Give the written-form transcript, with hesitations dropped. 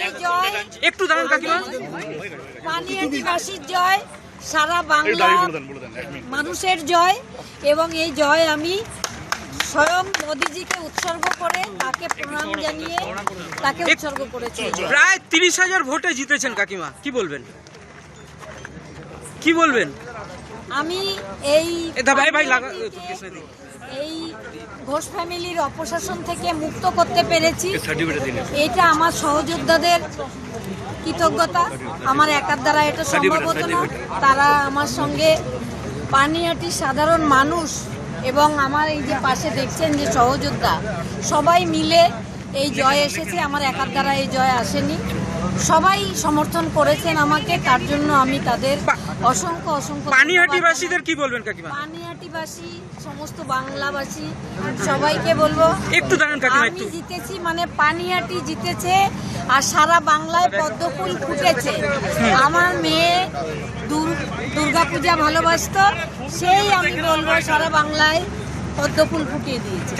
এই জয় একটু দাঁড়ান কাকিমা। পানিহাটিবাসীর জয়, সারা বাংলা মানুষের জয়, এবং এই জয় আমি স্বয়ং মোদিজিকে উৎসর্গ করে তাকে প্রণাম জানিয়ে তাকে উৎসর্গ করেছি। প্রায় 30,000 ভোটে জিতেছেন কাকিমা, কি বলবেন? কি বলবেন? আমি এই এই ঘোষ ফ্যামিলির অপশাসন থেকে মুক্ত করতে পেরেছি, এটা আমার সহযোদ্ধাদের কৃতজ্ঞতা। আমার একার দ্বারা এটা সম্ভব হতো না। তারা আমার সঙ্গে পানিহাটির সাধারণ মানুষ এবং আমার এই যে পাশে দেখছেন যে সহযোদ্ধা, সবাই মিলে এই জয় এসেছে। আমার একার দ্বারা এই জয় আসেনি, সবাই সমর্থন করেছেন আমাকে, তার জন্য আমি তাদের অসংখ্য অসংখ্য। পানিহাটিবাসীদের কি বলবেন কাকিমা? পানিহাটিবাসী, সমস্ত বাংলাবাসী সবাইকে বলবো, একটু দাঁড়ান কাকিমা। আমি জিতেছি মানে পানিহাটি জিতেছে, আর সারা বাংলায় পদ্মফুল ফুটেছে। আমার মেয়ে দুর্গাপূজা ভালোবাসতো, সেই আমি বলবো সারা বাংলায় পদ্মফুল ফুটিয়ে দিয়েছে।